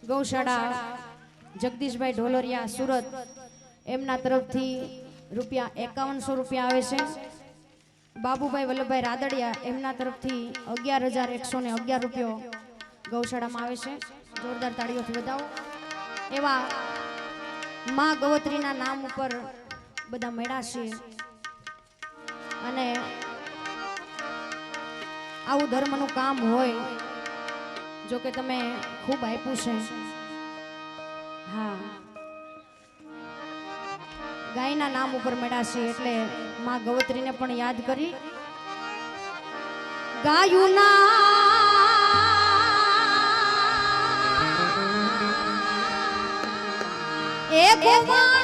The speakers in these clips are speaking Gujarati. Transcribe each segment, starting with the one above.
ગૌશાળા જગદીશભાઈ ઢોલરિયા સુરત એમના તરફથી ₹5100 આવે છે। બાબુભાઈ વલ્લભભાઈ રાદડિયા એમના તરફથી ₹11,111 ગૌશાળામાં આવે છે। જોરદાર તાળીઓથી વધાવો। એવા માં ગવત્રીના નામ ઉપર બધા મેળા છે અને આવું ધર્મનું કામ હોય જો કે તમે ખૂબ આપ્યું છે। હા, ગાયના નામ ઉપર મેળા છે એટલે માં ગવત્રીને પણ યાદ કરી ગાયુના એ ગોવાળિયા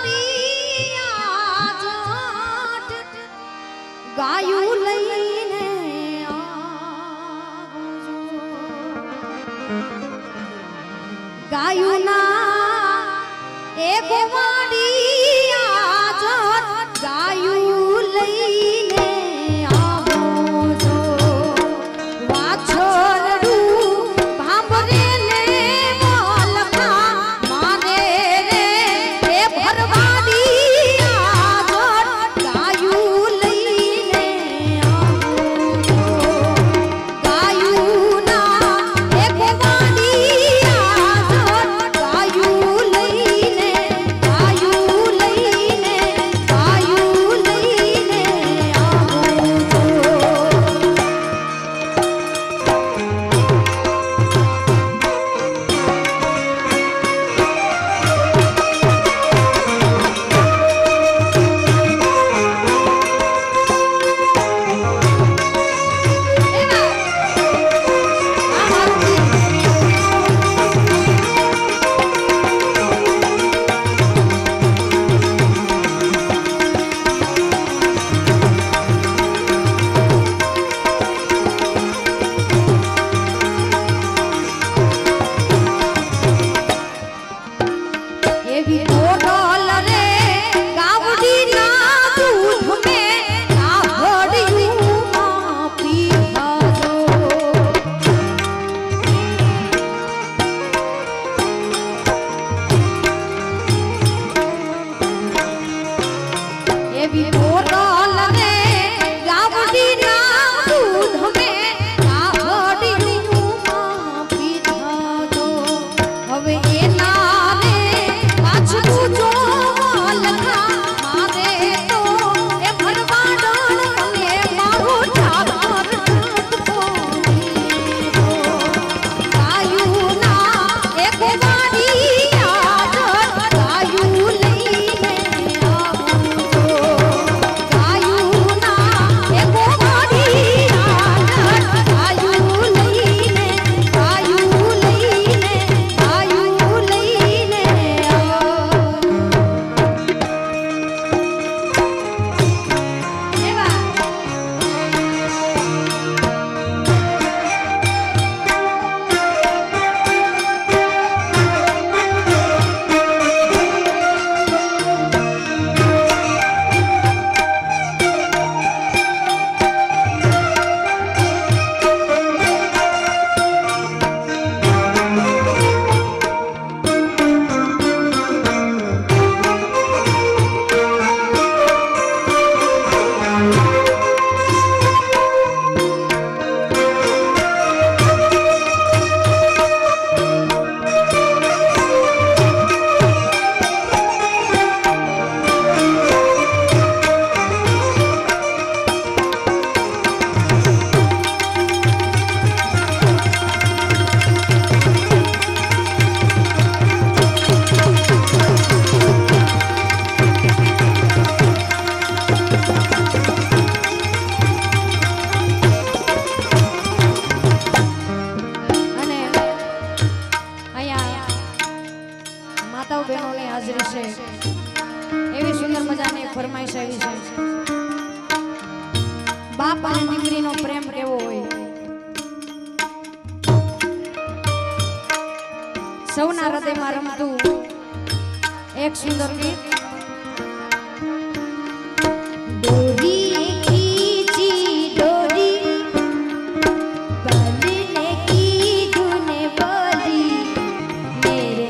ગાયું લઈને ગાયુના એ ગોવાળિયા ગાયું લઈને આવો છો વાછરડું ભાંભરે ને મોલકા મારે રે એ ભરવાડી ગાયું લઈને આવો છો ગાયું ના એ એવી સુંદર મજાની ફરમાઈશ આવી છે। બાપ અને દીકરીનો પ્રેમ કેવો હોય સૌના હૃદયમાં રમતું એક સુંદર ગીત मेरे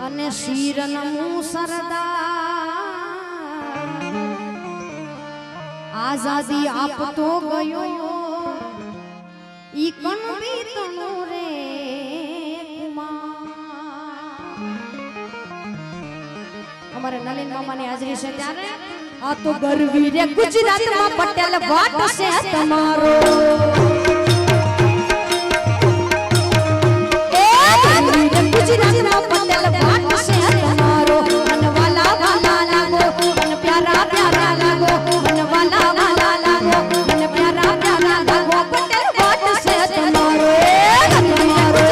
અને શિર નમું સરદાર આઝાદી આપતો ગયો ઈ કણબી તનો રે અમારે નલિન મામાની હાજરી છે ત્યારે આ તો ગરવી રે ગુજરાતમાં પટેલ વાટ છે તમારો એ ગરવી રે ગુજરાતમાં પટેલ વાટ છે તમારો મન વાલા વાલા લાગો મન પ્યારા પ્યારા લાગો મન વાલા વાલા લાગો મન પ્યારા પ્યારા લાગો પટેલ વાટ છે તમારો તમારો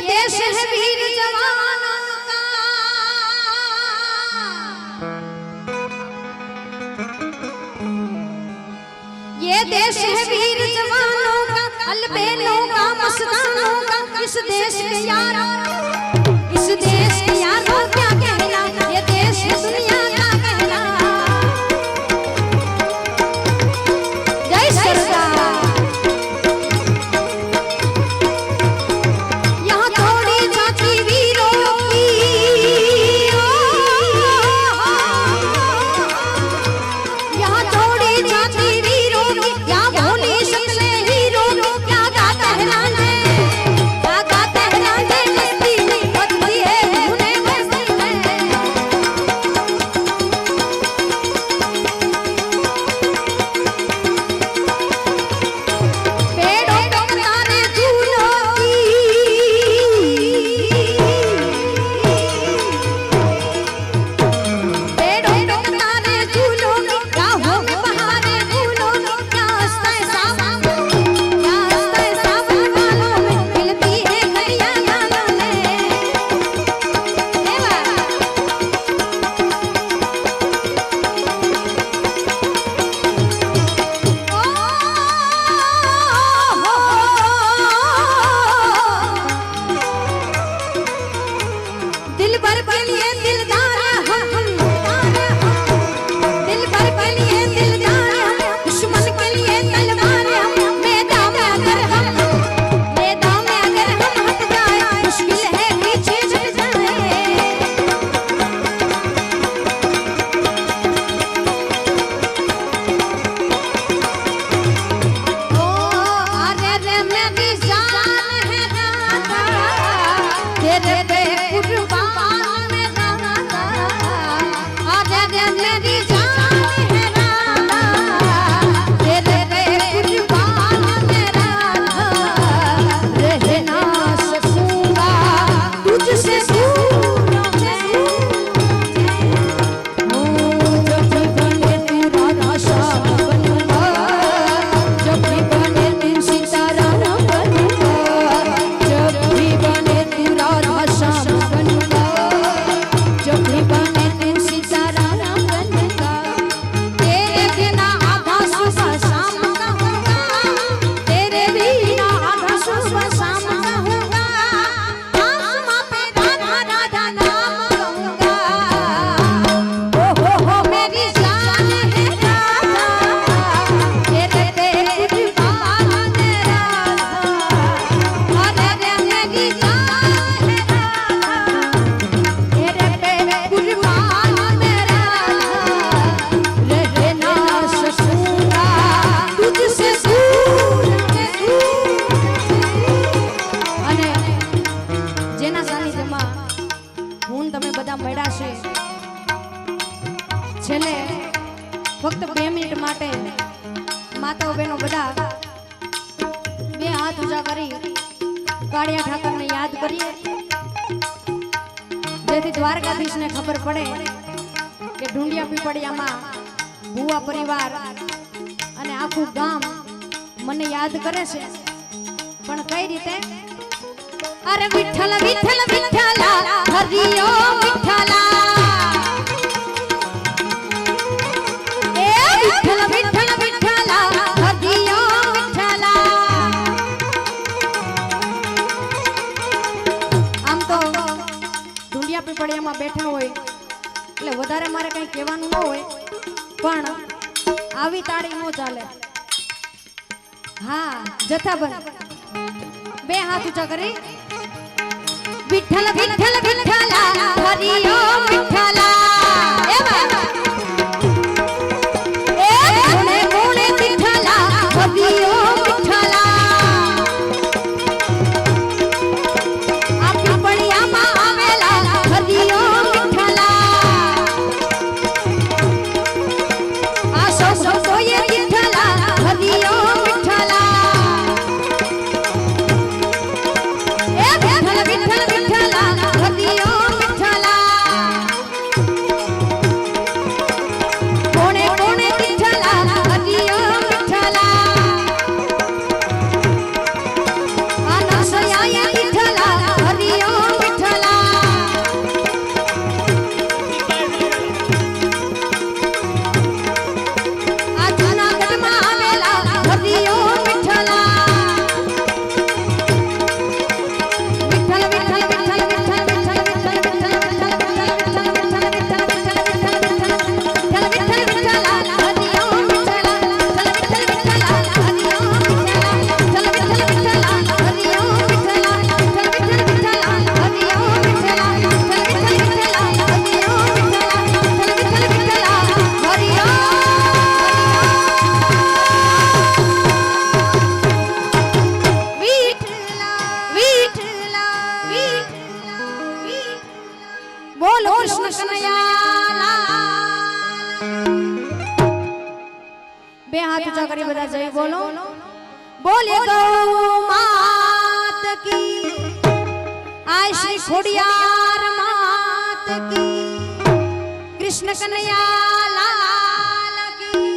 देश है वीर जवानों का, ये देश है वीर जवानों का, अलबेलों का, मस्तानों का। इस देश के यारों, इस देश के यारों क्या कहना, ये देश है दुनिया का कहना। जय सरदार। કાળિયા ઠાકરને યાદ કરીએ જેથી દ્વારકાધીશને ખબર પડે કે ઢુંડિયા પીપળિયામાં ભુવા પરિવાર અને આખું ગામ મને યાદ કરે છે પણ કઈ રીતે અરે વિઠ્ઠલ વિઠ્ઠલ વિઠ્ઠલા હરિયો વિઠ્ઠલા એ વિઠ્ઠલ વિઠ્ઠલ વિઠ્ઠલા હરિયો વિઠ્ઠલા આમ તો ઢુંડિયા પીપળિયામાં બેઠા હોય એટલે વધારે મારે કંઈ કહેવાનું ન હોય પણ આવી તાળી નો ચાલે હા જથ્થાબંધ બે હાથ ઊંચા કરી વિઠ્ઠલ વિઠ્ઠલ વિઠ્ઠલા હરિયો વિઠ્ઠલા એ કોણે કોણે વિઠ્ઠલા હરિયો વિઠ્ઠલા આ પીપળિયામાં આવેલા હરિયો વિઠ્ઠલા આ સૌ કોઈએ વિઠ્ઠલા હરિયો વિઠ્ઠલા એ વિઠ્ઠલ વિઠ્ઠલ વિઠ્ઠલા હરિયો વિઠ્ઠલા કોણે કોણે વિઠ્ઠલા હરિયો વિઠ્ઠલા આ નસયાયા વિઠ્ઠલા હરિયો વિઠ્ઠલા આ જૂનાગઢમાં આવેલા હરિયો વિઠ્ઠલા વિઠ્ઠલ વિઠ્ઠલ વિઠ્ઠલ વિઠ્ઠલ વિઠ્ઠલ વિઠ્ઠલ બોલો કૃષ્ણ કનૈયા બે હાથ ઊંચા કરી બધા જય બોલો બોલે ગૌ માત કી આય શ્રી ખોડિયાર માત કી કૃષ્ણ કનૈયા લાલ કી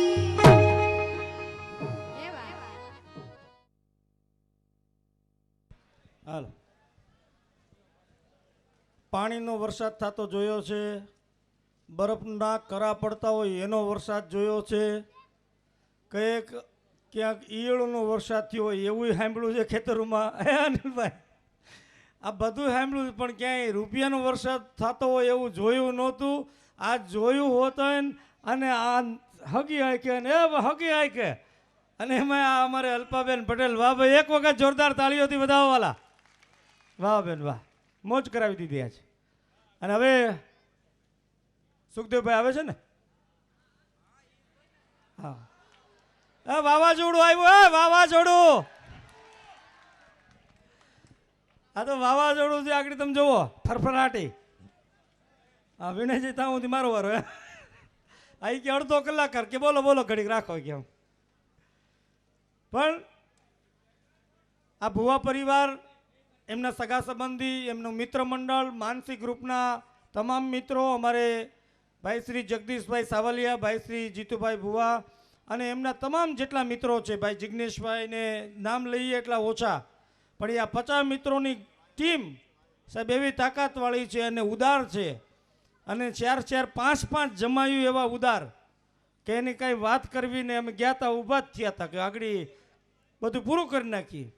હાલ પાણીનો વરસાદ થતો જોયો છે, બરફના કરા પડતા હોય એનો વરસાદ જોયો છે, કંઈક ક્યાંક ઈયળનો વરસાદ થયો હોય એવું સાંભળ્યું છે ખેતરોમાં. હે અનિલભાઈ, આ બધું સાંભળ્યું પણ ક્યાંય રૂપિયાનો વરસાદ થતો હોય એવું જોયું નહોતું. આ જોયું હોત અને આ હગી આંકે અને હગી આંકે અને એમાં આ અમારે અલ્પાબેન પટેલ, વાહ ભાઈ, એક વખત જોરદાર તાળીઓથી વધાવવાલા. વાહ બેન વાહ, મોજ કરાવી દીધી આજ. અને હવે સુખદેવભાઈ આવે છે ને? હા, વાવાઝોડું આવ્યું. વાવાઝોડું, આ તો વાવાઝોડું છે. આગળ તમે જુઓ, ફરફરાટી. હા, વિનયજી ત્યાં સુધી મારો વારો. આવી કે અડધો કલાક કર કે બોલો બોલો ઘડીક રાખો કેમ. પણ આ ભુવા પરિવાર, એમના સગા સંબંધી, એમનું મિત્ર મંડળ, માનસી ગ્રુપના તમામ મિત્રો, અમારે ભાઈ શ્રી જગદીશભાઈ સાવલિયા, ભાઈ શ્રી જીતુભાઈ ભુવા અને એમના તમામ જેટલા મિત્રો છે, ભાઈ જિગ્નેશભાઈને નામ લઈએ એટલા ઓછા, પણ એ આ 50 મિત્રોની ટીમ સાહેબ એવી તાકાતવાળી છે અને ઉદાર છે. અને 4-4, 5-5 જમાયું એવા ઉદાર કે એની કાંઈ વાત કરવી ને અમે ગયા હતા, ઊભા જ થયા હતા કે આગળ બધું પૂરું કરી નાખીએ.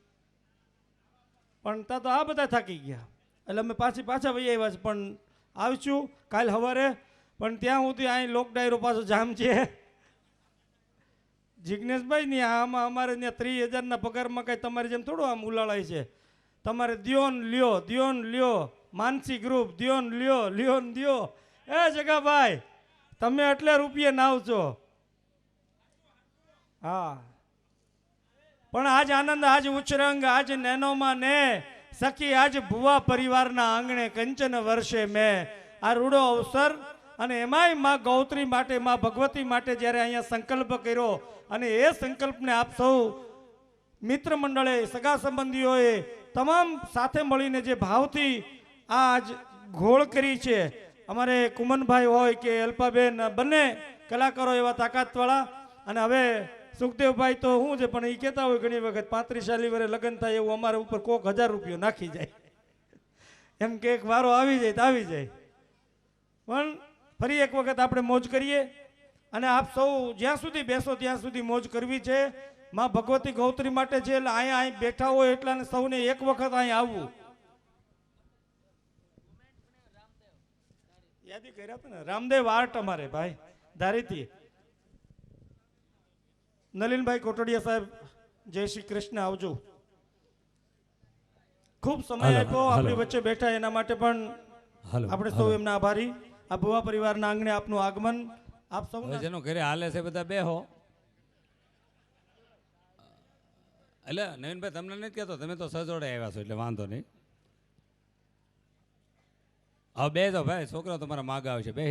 પણ ત્યાં તો આ બધા થાકી ગયા એટલે અમે પાછા વહી આવ્યા છે. પણ આવીશું કાલ સવારે. પણ ત્યાં સુધી અહીં લોક ડાયરો પાછો જામ છે. જિગ્નેશભાઈ ની આમાં અમારે ત્યાં 30,000ના પગારમાં કાંઈ તમારી જેમ થોડું આમ ઉલાળાય છે. તમારે દ્યોન લ્યો, માનસી ગ્રુપ દ્યોન લ્યો. એ જગાભાઈ, તમે એટલે રૂપિયે નાવ છો. હા, પણ આજ આનંદ, આજ ઉચ્ચરંગ, આજ નેનોમાં ને સખી, આજ ભુવા પરિવારના આંગણે કંચન વર્ષે મેં આ રૂડો અવસર અને એમાંય માં ગૌત્રી માટે, માં ભગવતી માટે જ્યારે અહીંયા સંકલ્પ કર્યો અને એ સંકલ્પને આપ સૌ મિત્ર મંડળે, સગા સંબંધીઓએ તમામ સાથે મળીને જે ભાવથી આજ ઘોળ કરી છે, અમારે કુમનભાઈ હોય કે અલ્પાબેન બંને કલાકારો એવા તાકાતવાળા. અને હવે સુખદેવભાઈ તો શું છે પણ એ કહેતા હોય ઘણી વખત 35 વર્ષે લગ્ન થાય એવું અમારા ઉપર કોક 1000 રૂપિયા નાખી જાય, એમ કે એક વારો આવી જાય તો આવી જાય. પણ ફરી એક વખત આપણે મોજ કરીએ અને આપ સૌ જ્યાં સુધી બેસો ત્યાં સુધી મોજ કરવી છે. માં ભગવતી ગૌત્રી માટે છે એટલે અહીં બેઠા હોય એટલાને સૌને એક વખત અહીં આવવું. યાદી કર્યા હતા ને રામદેવ આર્ટ અમારે ભાઈ ધારીથી. નલિનભાઈ કોટડિયા સાહેબ જય શ્રી કૃષ્ણ, આવજો. ખૂબ સમય આપ્યો આપણી વચ્ચે બેઠા એના માટે પણ આપણે સૌ એમના આભારી. આ ભુવા પરિવારના આંગણે આપનું આગમન આપ સૌ જેનો ઘરે હાલે છે બધા બેહો. એટલે નવીનભાઈ તમને નથી કહેતો, તમે તો સજોડે આવ્યા છો એટલે વાંધો નહીં. હવે બે તો ભાઈ છોકરા તમારા માગા આવશે. બે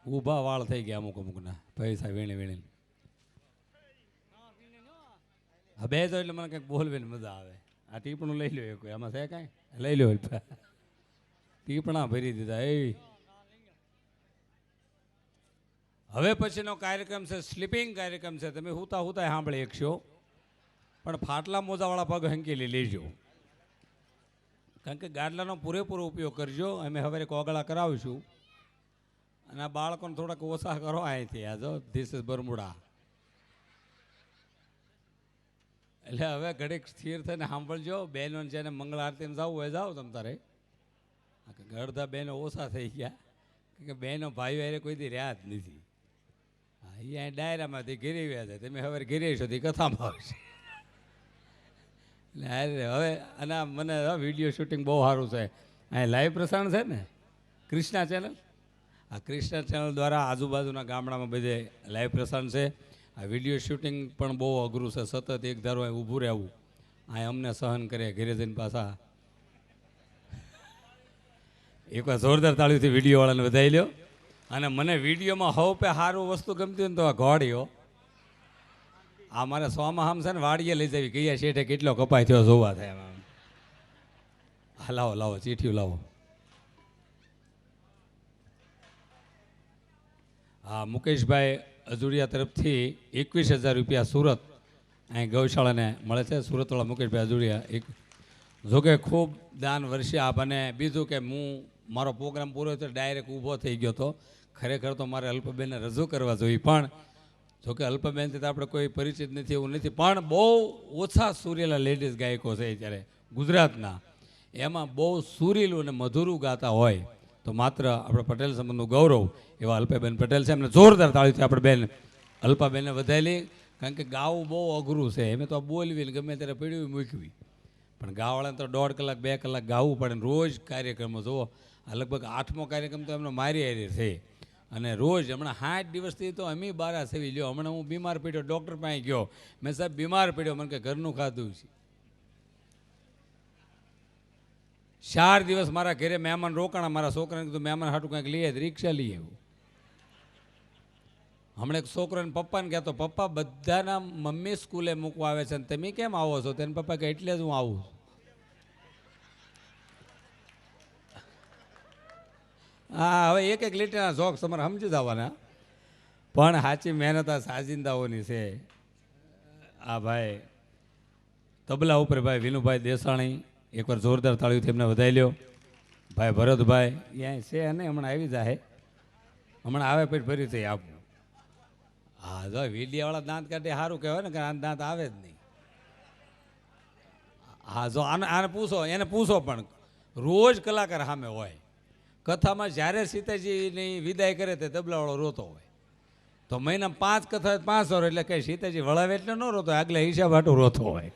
ઊભા વાળ થઈ ગયા અમુક અમુકના પૈસા વીણી વીણી. હા બે તો એટલે મને કંઈક બોલવીને મજા આવે. આ ટીપણું લઈ લો કોઈ આમાં છે કાંઈ લઈ લો. ટીપણા ભરી દીધા. હવે પછીનો કાર્યક્રમ છે સ્લીપિંગ કાર્યક્રમ છે. તમે હુતા હુતા સાંભળી શકશો, પણ ફાટલા મોજાવાળા પગ હંકેલી લેજો, કારણ કે ગાડલાનો પૂરેપૂરો ઉપયોગ કરજો. અમે હવે કોગળા કરાવીશું અને આ બાળકોને થોડાક ઓછા કરો અહીંથી. આ જો ધીસ ઇઝ બરમુડા. એટલે હવે ઘડીક સ્થિર થઈને સાંભળજો. બહેનોને જેને મંગળ આરતીને જવું હોય જાઓ તમ તારે. અડધા બહેનો ઓછા થઈ ગયા કે બહેનો ભાઈઓ અરે કોઈ દી રહ્યા જ નથી. હા એ અહીં ડાયરામાંથી ઘેરી વ્યા છે. તમે હવે ઘેરી છો તે કથામાં આવશે. એટલે હવે અને મને વિડીયો શૂટિંગ બહુ સારું છે. અહીં લાઈવ પ્રસારણ છે ને કૃષ્ણા ચેનલ. આ કૃષ્ણા ચેનલ દ્વારા આજુબાજુના ગામડામાં બધે લાઈવ પ્રસારણ છે. આ વિડીયો શૂટિંગ પણ બહુ અઘરું છે. સતત એક ધારો અહીં ઊભું રહેવું. અહીં અમને સહન કરે ઘેરે જઈને પાછા. એકવાર જોરદાર તાળીથી વિડીયોવાળાને વધાવી લ્યો. અને મને વિડીયોમાં હવ પે સારું વસ્તુ ગમતી હોય ને તો આ ઘોડીઓ. આ મારે સોમાં આમ છે ને વાડીએ લઈ જવી. કયા શેઠે કેટલો કપાય થયો જોવા થાય એમાં. હા લાવો લાવો ચીઠિયું લાવો. હા મુકેશભાઈ અજુડિયા તરફથી 21,000 રૂપિયા સુરત અહીં ગૌશાળાને મળે છે. સુરતવાળા મુકેશભાઈ અજુડિયા. જોકે ખૂબ દાન વર્ષે આપ. અને બીજું કે હું મારો પ્રોગ્રામ પૂરો થયો ડાયરેક્ટ ઊભો થઈ ગયો હતો. ખરેખર તો મારે અલ્પબેનને રજૂ કરવા જોઈએ, પણ જોકે અલ્પબેનથી તો આપણે કોઈ પરિચિત નથી એવું નથી. પણ બહુ ઓછા સુરેલા લેડીઝ ગાયકો છે અત્યારે ગુજરાતના. એમાં બહુ સુરીલું અને મધુરું ગાતા હોય તો માત્ર આપણે પટેલ સંબંધનું ગૌરવ એવા અલ્પાબેન પટેલ છે. એમને જોરદાર તાળીથી આપણે બેન અલ્પાબેનને વધારેલી. કારણ કે ગાવું બહુ અઘરું છે. એમ તો બોલવી ગમે ત્યારે પીડવી મૂકવી, પણ ગાવાળાને તો 1.5 કલાક 2 કલાક ગાવું પડે. રોજ કાર્યક્રમો જુઓ. આ લગભગ 8મો કાર્યક્રમ તો એમનો મારી હારી છે. અને રોજ હમણાં 60 દિવસથી તો અમે બારા સેવી લ્યો. હમણાં હું બીમાર પડ્યો, ડૉક્ટર પાસે ગયો. મેં સાહેબ બીમાર પડ્યો, મને કે ઘરનું ખાધું છે. 4 દિવસ મારા ઘરે મહેમાન રોકાણા. મારા છોકરાને કીધું મહેમાન હાટું કંઈક લઈએ, રિક્ષા લઈ આવ્યું. હમણાં એક છોકરાને પપ્પાને કહેતો, પપ્પા બધાના મમ્મી સ્કૂલે મૂકવા આવે છે ને તમે કેમ આવો છો? તેને પપ્પા કે એટલે જ હું આવું. હા હવે એક લીટીના જોક્સ તમારે સમજી જવાના, પણ સાચી મહેનત આ સાજિંદાઓની છે. આ ભાઈ તબલા ઉપર ભાઈ વિનુભાઈ દેસાણી, એકવાર જોરદાર તાળીઓથી એમને વધાવી લ્યો. ભાઈ ભરતભાઈ અહીંયા છે અને હમણાં આવી જાય. હમણાં આવે પેટ ફરીથી આપવું. હા જો વીડિયાવાળા દાંત કાઢે સારું કહેવાય ને, કે આ દાંત આવે જ નહીં. હા જો આને પૂછો, એને પૂછો. પણ રોજ કલાકાર સામે હોય. કથામાં જ્યારે સીતાજીની વિદાય કરે તે તબલાવાળો રોતો હોય. તો મહિનામાં 5 કથા 5 વાર, એટલે કંઈ સીતાજી વળાવે એટલે ન રોતો, આગલા હિસાબ હાટું રોતો હોય.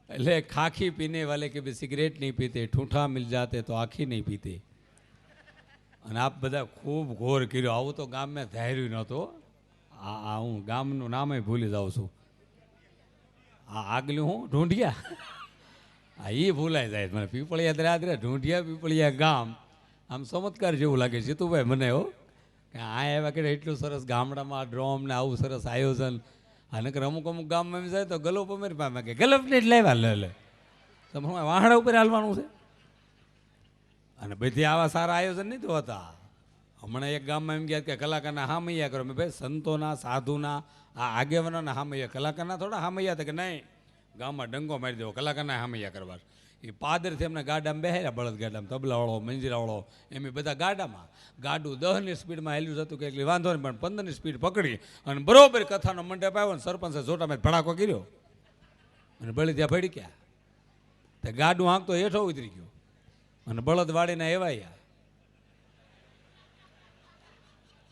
એટલે ખાખી પીને વાલે કે ભાઈ સિગરેટ નહીં પીતે, ઠૂંઠા મિલ જાતે તો આખી નહીં પીતે. અને આપ બધા ખૂબ ઘોર કર્યો. આવું તો ગામ મેં ધાર્યું નહોતું. આ હું ગામનું નામે ભૂલી જાઉં છું. આ આગલું હું ઢૂંઢિયા, હા એ ભૂલાઈ જાય મને. પીપળિયા દરાદરે ઢૂંઢિયા પીપળિયા ગામ આમ ચમત્કાર જેવું લાગે જીતુભાઈ મને. હો કે આ એવા કે એટલું સરસ ગામડામાં ડ્રોમ ને આવું સરસ આયોજન. આ નકર અમુક અમુક ગામમાં એમ જાય તો ગલોપ અમારી પાસે કે ગલપને જ લાવ્યા લે તમારે વાહડા ઉપર હાલવાનું છે. અને બધી આવા સારા આયોજન નહીં તો હતા. હમણાં એક ગામમાં એમ ગયા કે કલાકારના હામૈયા કરો. મેં ભાઈ સંતોના સાધુના આ આગેવાનોના હામૈયા, કલાકારના થોડા હામૈયા હતા કે નહીં ગામમાં ડંગો મારી દેવો કલાકારના હામૈયા કરવા. એ પાદરથી એમને ગાડામાં બેહાર્યા, બળદ ગાડામાં, તબલાવાળો મંજીરાવાળો એમ બધા ગાડામાં. ગાડું 10ની સ્પીડમાં હેલ્યું જતું કે એટલી વાંધો નહીં, પણ 15ની સ્પીડ પકડી અને બરોબર કથાનો મંડપ આવ્યો ને સરપંચે જોટામાં ભડાકો કર્યો અને બળી ત્યાં ભડી ગયા. તે ગાડું હાંકતો હેઠો ઉતરી ગયો અને બળદ વાળીને એવાયા.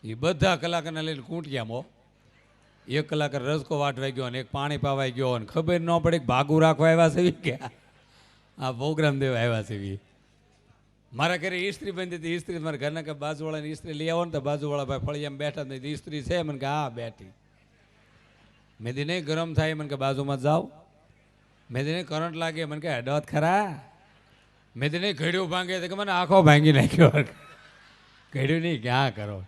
એ બધા કલાકારને લઈને કૂંટિયામાં એક કલાકાર રસકો વાટવાઈ ગયો અને એક પાણી પાવાઈ ગયો અને ખબર ન પડી ભાગું રાખવા આવ્યા છે ક્યાં આ પ્રોગ્રામ દેવા આવ્યા છે. મારા ઘરે ઇસ્ત્રી બંધી હતી. ઇસ્ત્રી મારા ઘરના કે બાજુવાળાની ઇસ્ત્રી લઈ આવો ને તો બાજુવાળા ભાઈ ફળિયામાં બેઠા નહીં. ઇસ્ત્રી છે મને કે હા બેઠી. મેં દી નહીં ગરમ થાય મને કે બાજુમાં જાઓ. મેં દી નહીં કરંટ લાગે મને કે અડત ખરા. મેં દી નહીં ઘડ્યું ભાંગે તો કે મને આખો ભાંગી નાખ્યો. ઘડ્યું નહીં ક્યાં કરો.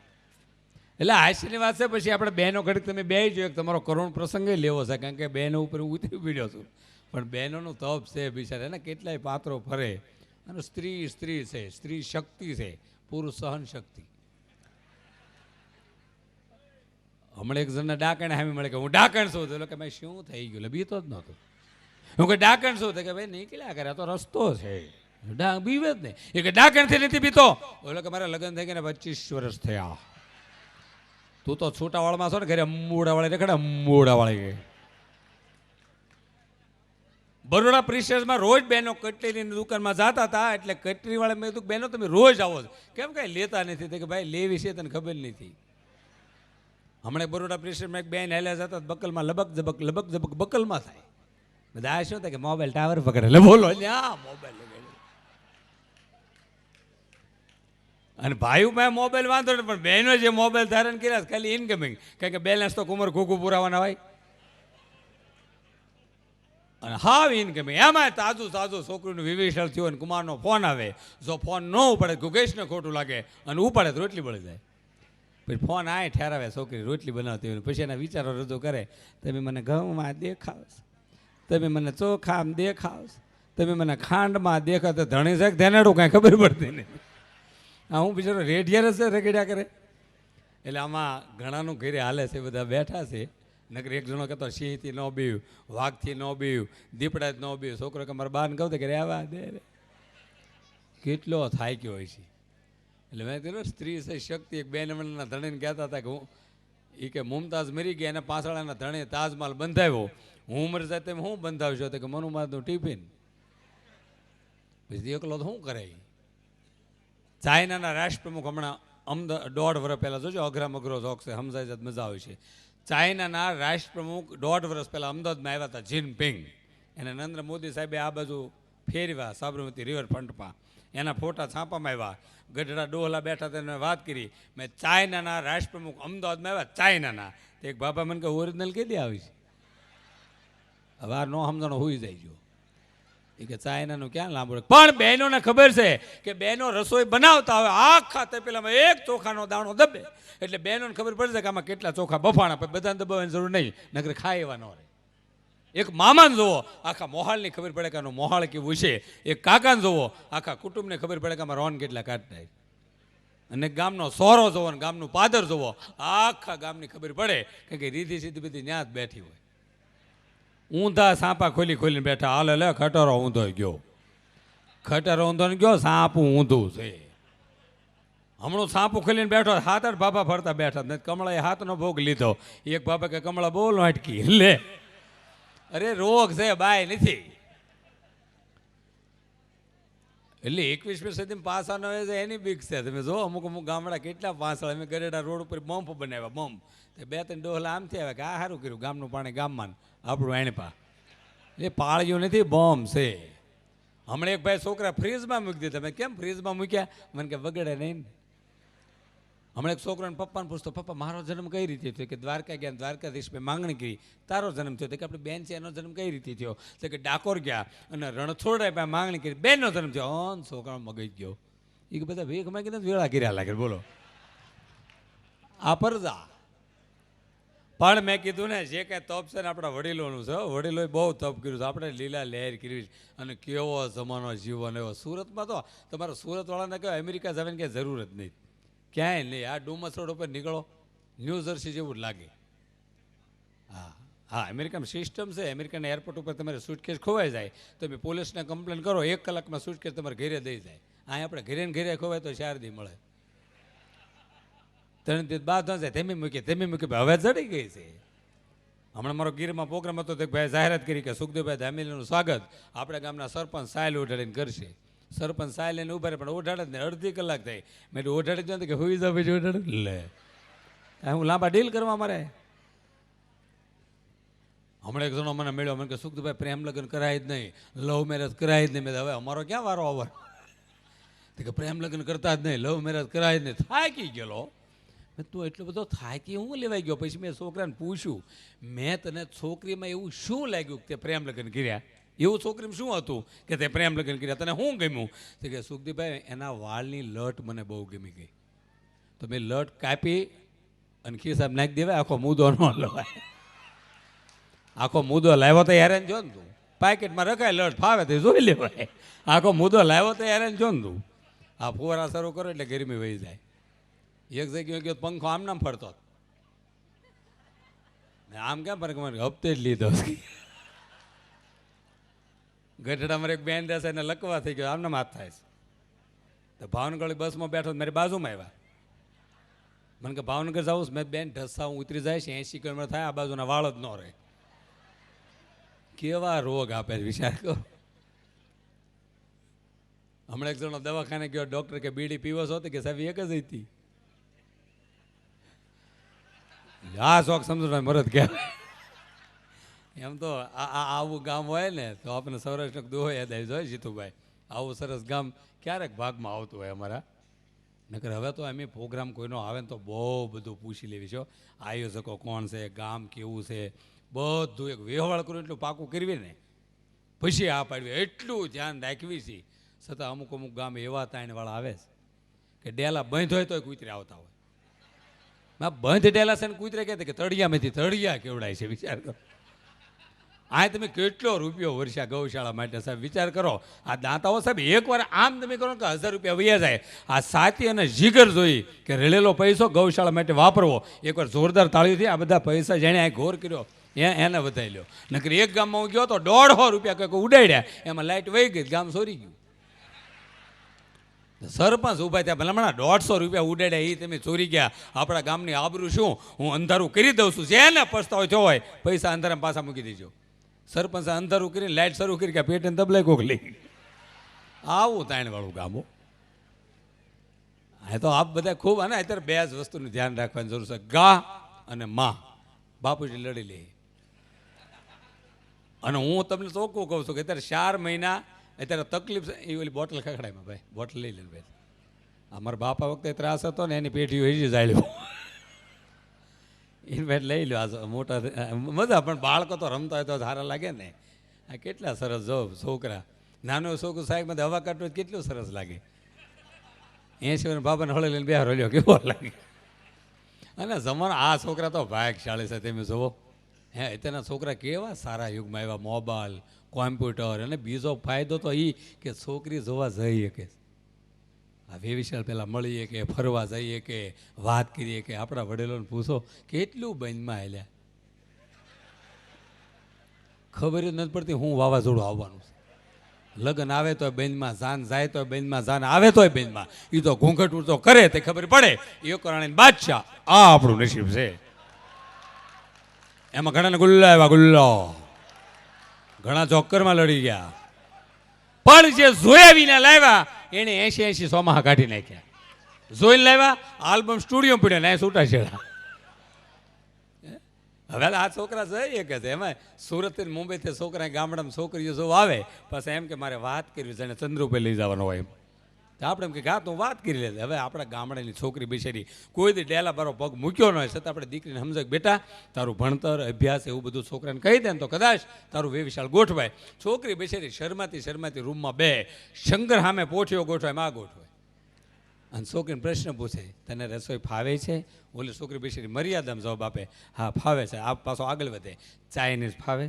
એટલે હાસ્યની વાત છે. પછી આપણે બહેનો ઘડીક તમે બે જો તમારો કરુણ પ્રસંગ લેવો છે, કારણ કે બહેનો ઉપર ઉતરી પીડ્યો છું. પણ બહેનોનું તપ છે બિચારા એને કેટલાય પાત્રો ફરે. અને સ્ત્રી સ્ત્રી છે, સ્ત્રી શક્તિ છે, પુરુષ સહન શક્તિ. હમણાં એક જણને ડાકણ હામી મળે કે હું ડાકણ છું. તો કે ભાઈ શું થઈ ગયું? બીતો જ નહોતો. હું કે ડાકણ શું? તો કે ભાઈ નીકળ્યા કરે, તો રસ્તો છે, બીવે જ નહીં. એ કે ડાકણથી નથી બીતો. બોલો કે મારા લગ્ન થઈ ગયા 25 વર્ષ થયા. તું તો છૂટાવાળમાં છો ને, ઘરે અમ્મુડાવાળી રેખડે અમ્મુડાવાળી. બરોડા પ્રિશિયસમાં રોજ બહેનો કટલેરીની દુકાનમાં જતા હતા. એટલે કટરીવાળા મેં કીધું બહેનો તમે રોજ આવો છો, કેમ કાંઈ લેતા નથી? તો કે ભાઈ લેવી છે તને ખબર નથી. હમણાં બરોડા પ્રિશિયસમાં એક બેન હેલ્યા જતા બકલમાં લબક જબક બકલમાં થાય. બધા આ શું થાય કે મોબાઈલ ટાવર પકડે. એટલે બોલો ત્યાં મોબાઈલ લગાડ્યો. અને ભાઈઓ પાસે મોબાઈલ વાંધો નહીં, પણ બહેનો જે મોબાઈલ ધારણ કર્યા ખાલી ઇનકમિંગ, કારણ કે બેલેન્સ તો કુમર ઘૂઘું પુરાવાના હોય. અને હાવ ઇનકમિંગ એમાં તાજું છોકરીનું વિવેશળ થયું અને કુમારનો ફોન આવે. જો ફોન ન ઉપાડે ગુગેશને ખોટું લાગે અને ઉપાડે તો રોટલી બળી જાય. પછી ફોન આય ઠેરાવે છોકરી રોટલી બનાવતી હોય. પછી એના વિચારો રજૂ કરે. તમે મને ઘઉંમાં દેખાવશ, તમે મને ચોખામાં દેખાવશ, તમે મને ખાંડમાં દેખાવ. તો ધણી સાહેબ ધેનાડું કાંઈ ખબર પડતી નહીં. આ હું બિચારો રેડિયા છે રગડ્યા કરે. એટલે આમાં ઘણાનું ઘરે હાલે છે, બધા બેઠા છે. નકર એક જણો કહેતો સિંહથી ન બીયું, વાઘથી ન બીયું, દીપડા ન બીયું. છોકરો કે મારા બાને કહું કે રહેવા દે. કેટલો થાક્યો હોય છે. એટલે મેં કીધું સ્ત્રી છે શક્તિ. એક બેન ના ધણીને કહેતા હતા કે હું એ કે મુમતાઝ મરી ગયા એના પાછળના ધણે તાજમહાલ બંધાવ્યો. હું મરી જાય તેમ હું બંધાવશો? તો કે મનુમાદનું ટિફિન. પછી એકલો તો શું કરે? ચાઇનાના રાષ્ટ્રપ્રમુખ હમણાં 1.5 વર્ષ પહેલાં જોજો અઘરામ અઘરો જોક છે, સમજાય છે મજા આવે છે. ચાઇનાના રાષ્ટ્રપ્રમુખ 1.5 વર્ષ પહેલાં અમદાવાદમાં આવ્યા હતા. જિનપિંગ એને નરેન્દ્ર મોદી સાહેબે આ બાજુ ફેરવ્યા સાબરમતી રિવરફ્રન્ટમાં. એના ફોટા છાપામાં આવ્યા. ગઢડા ડોહલા બેઠા તેને વાત કરી. મેં ચાઇનાના રાષ્ટ્રપ્રમુખ અમદાવાદમાં આવ્યા. ચાઇનાના એક બાપા મને કે ઓરિજિનલ કેદી આવી છે? હવે આ નો સમજણો હોઈ જાય જો. એ કે ચાઇનાનું ક્યાં લાંબુ. પણ બહેનોને ખબર છે કે બહેનો રસોઈ બનાવતા હોય આખા તપેલામાં એક ચોખાનો દાણો દબે એટલે બહેનોને ખબર પડશે કે આમાં કેટલા ચોખા બફાણા. પણ બધાને દબાવવાની જરૂર નહીં, નકર ખાય એવા ન રહે. એક મામાને જોવો આખા મોહાલની ખબર પડે કે આનું મોહાળ કેવું છે. એક કાકાને જોવો આખા કુટુંબને ખબર પડે કે આમાં રોન કેટલા કાઢતા. અને ગામનો સોરો જોવો ને ગામનું પાદર જોવો આખા ગામની ખબર પડે કે રીધી સીધી બધી ન્યાજ બેઠી હોય. ઊંધા સાપા ખોલીને બેઠા. હાલે લે ખટારો ઊંધો ગયો, ખટારો ઊંધો ગયો, સાપું ઊંધું છે. હમણાં સાપું ખોલીને બેઠો, 7-8 બાબા ફરતા બેઠા. નથી કમળાએ હાથનો ભોગ લીધો. એક બાબા કે કમળા બોલ અટકી લે. અરે રોગ છે બાય નથી. એટલે 21મી સદીમાં પાસા ન હોય એની બીક છે. તમે જો અમુક ગામડા કેટલા પાસળ. અમે ગરેડા રોડ ઉપર બમ્પ બનાવ્યા. બમ્પ 2-3 ડોહલા આમથી આવ્યા કે આ સારું કર્યું, ગામનું પાણી ગામમાં, આપણું એણપા. એ પાળ્યું નથી, બોમ્બ છે. હમણાં એક ભાઈ છોકરા ફ્રીજમાં મૂકી દીધા. મેં કેમ ફ્રીજમાં મૂક્યા? મને કે વગડે નહીં. હમણાં એક છોકરાને પપ્પાને પૂછતો, પપ્પા મારો જન્મ કઈ રીતે થયો? કે દ્વારકા ગયા, દ્વારકાધીશ મેં માંગણી કરી. તારો જન્મ થયો? તો કે આપણી બેન છે એનો જન્મ કઈ રીતે થયો? તો કે ડાકોર ગયા અને રણછોડરાય પાસે માંગણી કરી, બેનનો જન્મ થયો. છોકરા મગજ ગયો. એ કે બધા ભેખ માંગીને વેળા કર્યા લાગે. બોલો આ પરજા. પણ મેં કીધું ને જે કાંઈ તપ છે ને આપણા વડીલોનું છે વડીલોએ બહુ તપ કર્યું છે આપણે લીલા લહેર કરવી છે અને કેવો જમાનો જીવન એવો સુરતમાં તો તમારે સુરતવાળાને કહે અમેરિકા જવાની ક્યાંય જરૂર જ નહીં ક્યાંય નહીં આ ડુમસ રોડ ઉપર નીકળો ન્યૂ જર્સી જેવું જ લાગે હા હા અમેરિકામાં સિસ્ટમ છે અમેરિકાના એરપોર્ટ ઉપર તમારે સુટકેસ ખોવાઈ જાય તો તમે પોલીસને કમ્પ્લેન કરો 1 કલાકમાં સુટકેસ તમારે ઘરે દઈ જાય અહીં આપણે ઘરે ને ઘરે ખોવાય તો 4 દી મળે 3 દિવસ બાદ ન જાય તેમી મૂકી હવે ચડી ગઈ છે હમણાં મારો ગીરમાં પ્રોગ્રામ હતો તો ભાઈ જાહેરાત કરી કે સુખદેવભાઈ ધામેલીનું સ્વાગત આપણે ગામના સરપંચ સાયલ ઉઠાડીને કરશે સરપંચ સાયલ લઈને ઉભા રહે પણ ઉઠાડે જ ને અડધી કલાક થઈ મેં ઉઠાડી જ કે હોઈ જાવ પછી ઉઠાડું લે હું લાંબા ડીલ કરવા મારે હમણાં એક જણો મને મળ્યો મને કે સુખદેવભાઈ પ્રેમ લગ્ન કરાય જ નહીં લવ મેરેજ કરાય જ નહીં મેં હવે અમારો ક્યાં વારો આવવાનો કે પ્રેમ લગ્ન કરતા જ નહીં લવ મેરેજ કરાય જ નહીં થાકી ગયેલો તું એટલો બધો થાકી હું લેવાઈ ગયો પછી મેં છોકરાને પૂછ્યું મેં તને છોકરીમાં એવું શું લાગ્યું કે તે પ્રેમ લગ્ન કર્યા એવું છોકરીમાં શું હતું કે તે પ્રેમ લગ્ન કર્યા તને શું ગમ્યું તો કે સુખદીપભાઈ એના વાળની લટ મને બહુ ગમી ગઈ તો મેં લટ કાપી અને ખિસ્સામાં નાખી દેવાય આખો મુદ્દો ન લવાય આખો મુદ્દો લાવ્યો તો હેરાન જો ને તું પેકેટમાં રખાય લટ ફાવે તો જોઈ લેવાય આખો મુદ્દો લાવ્યો તો હેરાન જો ને તું આ ફુવારા શરૂ કરો એટલે ગરમી વહી જાય એક જગ્યાએ ગયો પંખો આમ નામ ફરતો આમ કેમ ફરે મને હપ્તે જ લીધો ગઢડામાં એક બેન રહેશે એને લકવા થઈ ગયો આમનામ હાથ થાય છે તો ભાવનગર બસમાં બેઠો મારી બાજુમાં આવ્યા મને કે ભાવનગર જાઉં મેં બેન ઢસા હું ઉતરી જાય છે 80 કિલોમીટર થાય આ બાજુના વાળ જ ન રહે કેવા રોગ આપે વિચાર કરો હમણાં એક જણો દવાખાને ગયો ડૉક્ટર કે બીડી પીવો છો કે સાહેબ એક જ હતી આ શોખ સમજો મરદ કહેવાય એમ તો આવું ગામ હોય ને તો આપણે સૌરાષ્ટ્ર દોહો યાદ આવી જાય જીતુભાઈ આવું સરસ ગામ ક્યારેક ભાગમાં આવતું હોય અમારા નકર હવે તો એમ પ્રોગ્રામ કોઈનો આવે ને તો બહુ બધું પૂછી લેવી છે આયોજકો કોણ છે ગામ કેવું છે બધું એક વ્યવહાર કરવું એટલું પાકું કરવી ને પછી આ પાડવી એટલું ધ્યાન રાખવી છે છતાં અમુક અમુક ગામ એવા તાણવાળા આવે છે કે ડેલા બંધ હોય તોય કૂતરે આવતા હોય બંધ ડેલા છે ને કૂતરે કહેતા કે તળિયામાંથી તળિયા કેવડાય છે વિચાર કરો આ તમે કેટલો રૂપિયો વર્ષા ગૌશાળા માટે સાહેબ વિચાર કરો આ દાંતાઓ સાહેબ એકવાર આમ તમે કરો કે 1000 રૂપિયા વૈયા જાય આ સાથી અને જીગર જોઈ કે રેલેલો પૈસો ગૌશાળા માટે વાપરવો એકવાર જોરદાર તાળીઓથી આ બધા પૈસા જેણે આ ઘોર કર્યો એને વધારી લ્યો નકર એક ગામમાં હું ગયો તો 150 રૂપિયા કંઈક ઉડાડ્યા એમાં લાઇટ વહી ગઈ ગામ સોરી ગયું સરપંચ ઉભા થયા ભલા હમણાં 150 રૂપિયા ઉડાડ્યા એ તમે ચોરી ગયા આપણા ગામની આબરૂ શું હું અંધારું કરી દઉં છું જેને પસ્તાવો થયો હોય પૈસા અંધારામાં પાછા મૂકી દેજો સરપંચ અંધારું કરીને લાઇટ શરૂ કરી કે પેટને દબલાઈ કોક લઈ આવું તાણવાળું ગામો હા તો આપ બધા ખૂબ અને અત્યારે બે જ વસ્તુનું ધ્યાન રાખવાની જરૂર છે ગા અને માં બાપુજી લડી લે અને હું તમને ચોખ્ખું કહું છું કે અત્યારે 4 મહિના અત્યારે તકલીફ છે એ ઓલી બોટલ ખખડાયમાં ભાઈ બોટલ લઈ લે ભાઈ અમારા બાપા વખતે ત્રાસ હતો ને એની પેઢીઓ હજી જાળ્યો એને ભાઈ લઈ લો આ મોટા મજા પણ બાળકો તો રમતા હોય તો સારા લાગે ને આ કેટલા સરસ જો છોકરા નાનો છોકરો સાહેબમાંથી હવા કાઢવો કેટલું સરસ લાગે 80 વર્ષ બાબાને હળે લઈને બહાર હલ્યો કેવો લાગે અને જમાનો આ છોકરા તો ભાગશાળી છે તમે જુઓ હે અત્યારના છોકરા કેવા સારા યુગમાં આવ્યા મોબાઈલ કોમ્પ્યુટર અને બીજો ફાયદો તો એ કે છોકરી જોવા જઈએ કે આ વિશાળ પહેલાં મળીએ કે ફરવા જઈએ કે વાત કરીએ કે આપણા વડીલોને પૂછો કેટલું બંધમાં હાલ્યા ખબર જ નથી પડતી હું વાવાઝોડું આવવાનું છે લગ્ન આવે તો બેનમાં જાન જાય તો બેનમાં જાન આવે તોય બેનમાં એ તો ઘૂંઘટ ઉડતો કરે તે ખબર પડે એ કરાણી બાદશાહ આ આપણું નસીબ છે એમાં ઘણાને ગુલ્લા આવ્યા ગુલ્લો ઘણા ચોક્કરમાં લડી ગયા પણ જે જોયા વિના લાવ્યા એને 80 સોમાહા કાઢી નાખ્યા જોઈને લાવ્યા આલ્બમ સ્ટુડિયો પડ્યો ને છૂટા છેડા હવે આ છોકરા જઈએ કે છે એમાં સુરતથી મુંબઈથી છોકરા ગામડામાં છોકરીઓ જો આવે પછી એમ કે મારે વાત કરવી છે એને ચંદ્ર ઉપર લઈ જવાનો હોય તો આપણે એમ કે હા તું વાત કરી લે હવે આપણા ગામડાની છોકરી બિચારી કોઈ દી ડેલા બારો પગ મૂક્યો ન હોય છતાં આપણે દીકરીને સમજાય બેટા તારું ભણતર અભ્યાસ એવું બધું છોકરાને કહી દે ને તો કદાચ તારું વેવિશાળ ગોઠવાય છોકરી બિચારી શરમાતી રૂમમાં બે શંકર સામે પોઠીઓ ગોઠવાય માં ગોઠવાય અને છોકરીને પ્રશ્ન પૂછે તને રસોઈ ફાવે છે? ઓલી છોકરી બેસી મર્યાદામાં જવાબ આપે હા ફાવે છે. આ પાછો આગળ વધે ચાઇનીઝ ફાવે?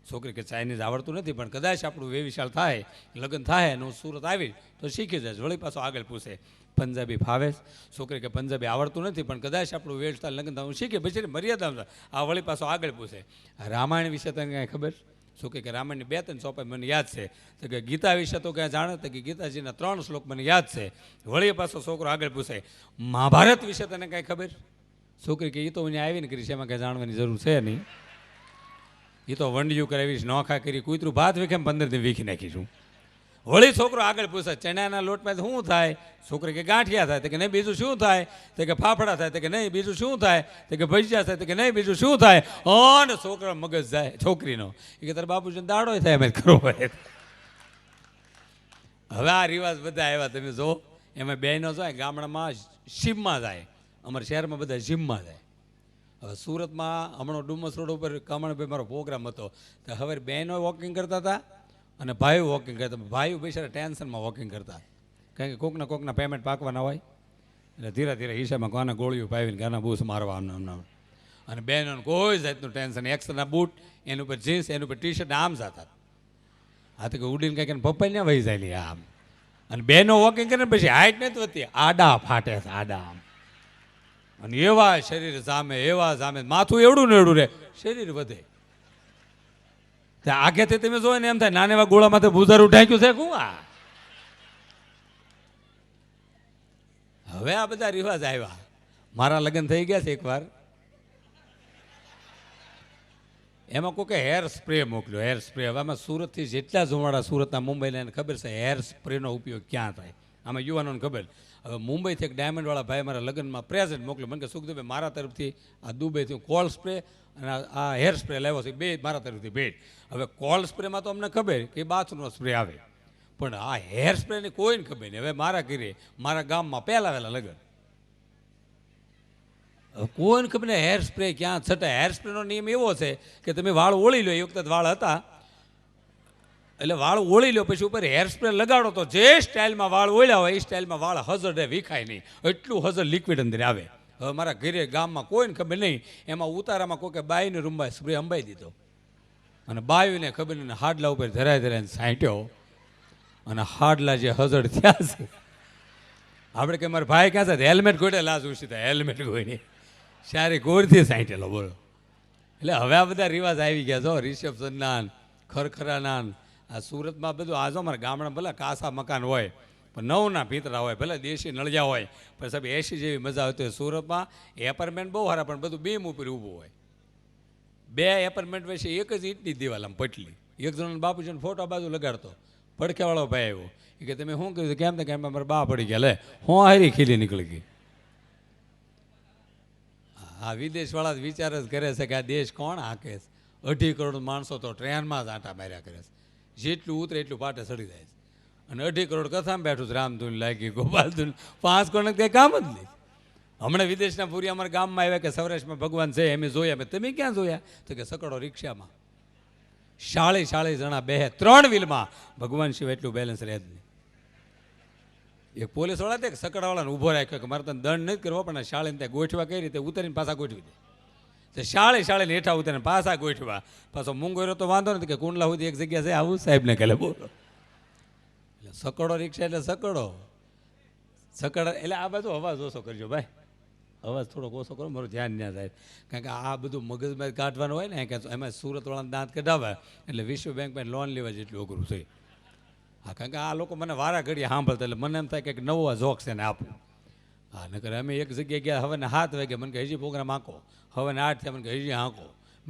છોકરી કે ચાઇનીઝ આવડતું નથી પણ કદાચ આપણું વેવિશાળ થાય લગ્ન થાય અને હું સુરત આવી તો શીખી જઈશ. વળી પાછો આગળ પૂછે પંજાબી ફાવે? છોકરી કે પંજાબી આવડતું નથી પણ કદાચ આપણું વેવિશાળ લગ્ન થાય હું શીખી પછી મર્યાદામાં આ વળી પાછો આગળ પૂછે રામાયણ વિશે તને કાંઈ ખબર? છોકરી કે રામાયણની 2-3 ચોપાઈ મને યાદ છે. તો કે ગીતા વિશે તો ક્યાં જાણે? તો કે ગીતાજીના 3 શ્લોક મને યાદ છે. વળી પાછો છોકરો આગળ પૂછે મહાભારત વિશે તને કાંઈ ખબર? છોકરી કે એ તો અહીંયા આવીને કરી છે એમાં કાંઈ જાણવાની જરૂર છે નહીં. એ તો વંડિયું કરાવીશ નોખા કરી કૂતરું ભાત વીખે 15 દિન વીખી નાખીશું. વળી છોકરો આગળ પૂછે ચણાના લોટમાં શું થાય? છોકરી કે ગાંઠિયા થાય. તો કે નહીં બીજું શું થાય? તો કે ફાફડા થાય. તો કે નહીં બીજું શું થાય? તો કે ભજીયા થાય. તો કે નહીં બીજું શું થાય? અને છોકરા મગજ જાય છોકરીનો એ કે તારા બાપુજીનો દાડો થાય એમ કરવો પડે. હવે આ રિવાજ બધા આવ્યા તમે જો એમાં બહેનો જાય ગામડામાં શિમમાં જાય, અમારા શહેરમાં બધા જીમમાં જાય. હવે સુરતમાં હમણાં ડુમસ રોડ ઉપર કમણભાઈ મારો પ્રોગ્રામ હતો તો હવે બહેનો વોકિંગ કરતા હતા અને ભાઈઓ વોકિંગ કરતા. ભાઈઓ બિચારા ટેન્શનમાં વોકિંગ કરતા કારણ કે કોકના પેમેન્ટ પાકવાના હોય એટલે ધીરે ધીરે હિસાબમાં કોના ગોળીઓ પાવીને ગાના બૂસ મારવા અને બહેનોને કોઈ જાતનું ટેન્શન એક્સ્ટ્રાના બૂટ એની ઉપર જીન્સ એની ઉપર ટી શર્ટ આમ જતા. હા તો કે ઉડીને કંઈક એને પપ્પાને ના વહી જાય આમ. અને બહેનો વોકિંગ કરે ને પછી હાઈટ નથી વધતી આડા ફાટે છે આડા આમ. અને એવા શરીર જામે માથું એવડું ને એવડું રહે શરીર વધે. આગેથી તમે જોવો ને એમ થાય નાના એવા ગોળામાંથી ભૂજારું ઢાંક્યું છે શું આ? હવે આ બધા રિવાજ આવ્યા. મારા લગ્ન થઈ ગયા છે એકવાર એમાં કોકે હેર સ્પ્રે મોકલ્યો. હેર સ્પ્રે હવે આમાં સુરતથી જેટલા જુવાળા સુરતના મુંબઈના એને ખબર છે હેર સ્પ્રેનો ઉપયોગ ક્યાં થાય. આમાં યુવાનોને ખબર. હવે મુંબઈથી એક ડાયમંડવાળા ભાઈ મારા લગ્નમાં પ્રેઝન્ટ મોકલ્યો. મને કે સુખદેવભાઈ મારા તરફથી આ દુબઈથી કોલ સ્પ્રે અને આ હેર સ્પ્રે લાવ્યો છે બે મારા તરફથી ભેટ. હવે કોલ સ્પ્રેમાં તો અમને ખબર કે બાથરૂમનો સ્પ્રે આવે પણ આ હેર સ્પ્રેની કોઈને ખબર નહીં. હવે મારા ઘરે મારા ગામમાં પહેલાં વહેલા લગ્ન કોઈને ખબર ને હેર સ્પ્રે ક્યાં છટાય. હેર સ્પ્રેનો નિયમ એવો છે કે તમે વાળ ઓળી લો. એ વખતે વાળ હતા એટલે વાળ ઓળી લો પછી ઉપર હેર સ્પ્રે લગાડો તો જે સ્ટાઇલમાં વાળ ઓળ્યા હોય એ સ્ટાઇલમાં વાળ હજર વિખાય નહીં એટલું હજર લિક્વિડ અંદર આવે. હવે મારા ઘરે ગામમાં કોઈને ખબર નહીં એમાં ઉતારામાં કોઈ બાઈને રૂમમાં સ્પ્રે અંબાઈ દીધો અને બાયુને ખબર નહીં હાડલા ઉપર ધરાય સાંટ્યો અને હાડલા જે હજર થયા છે આપણે કે મારા ભાઈ ક્યાં છે હેલ્મેટ ગોળે લાજ ઉછી થાય હેલ્મેટ ગોળે સારી ગોળથી સાંટેલો બોલો. એટલે હવે આ બધા રિવાજ આવી ગયા છો રિસેપ્શનના ખરખરાના. આ સુરતમાં બધું આજો અમારા ગામડા ભલે કાસા મકાન હોય પણ નવના ભીતરા હોય ભલે દેશી નળિયા હોય પણ સાહેબ એસી જેવી મજા આવતી હોય. સુરતમાં એપાર્ટમેન્ટ બહુ સારા પણ બધું બીમ ઉપર ઊભું હોય. 2 એપાર્ટમેન્ટ વચ્ચે એક જ ઈંટની દિવાલ આમ પટલી. એક જણનો બાપુજીનો ફોટો બાજુ લગાડતો પડખ્યાવાળો ભાઈ આવ્યો એ કે તમે શું કીધું કેમ કે મારા બા પડી ગયા લે હું હારી ખીલી નીકળી ગઈ. આ વિદેશવાળા જ વિચાર જ કરે છે કે આ દેશ કોણ હાકે છે? 2.5 કરોડ માણસો તો ટ્રેનમાં જ આંટા માર્યા કરે છે. જેટલું ઉતરે એટલું પાટે ચડી જાય છે અને 2.5 કરોડ કથામાં બેઠું છે રામધૂન લાગી ગોપાલધૂન 5 કરોડ કંઈ કામ જ નહીં. હમણાં વિદેશના પૂરી અમારા ગામમાં આવ્યા કે સૌરાષ્ટ્રમાં ભગવાન છે એમ જોયા. તમે ક્યાં જોયા? તો કે સકડો રિક્ષામાં 40 જણા બે 3 વ્હીલમાં ભગવાન સિવાય એટલું બેલેન્સ રહે જ નહીં. એક પોલીસવાળા તે સકડાવાળાને ઊભો રાખ્યો કે મારે તને દંડ નથી કરવો પણ શાળીને ત્યાં ગોઠવા કઈ રીતે ઉતરીને પાછા ગોઠવી દે. તો શાળીને હેઠા ઉતરીને પાછા ગોઠવા પાછો મૂંગોયરો તો વાંધો નથી કે કુંડલા સુધી એક જગ્યા છે આવું સાહેબને કહે બોલો. એટલે સકડો રિક્ષા એટલે સકડા એટલે આ બાજુ અવાજ ઓછો કરજો ભાઈ. અવાજ થોડોક ઓછો કરો મારું ધ્યાન ના થાય કારણ કે આ બધું મગજમાં કાઢવાનું હોય ને કે એમાં સુરતવાળાને દાંત કઢાવે એટલે વિશ્વ બેંકમાં લોન લેવા જેટલું અઘરું છે. હા કારણ કે આ લોકો મને વારા ઘડીએ સાંભળતા એટલે મને એમ થાય કે નવો જોક છે ને આપું. હા નકર અમે એક જગ્યાએ ગયા હવે 7 વાગે મને કે હજી પ્રોગ્રામ આંકો હવે 8 થયા મને કે હજી આંકો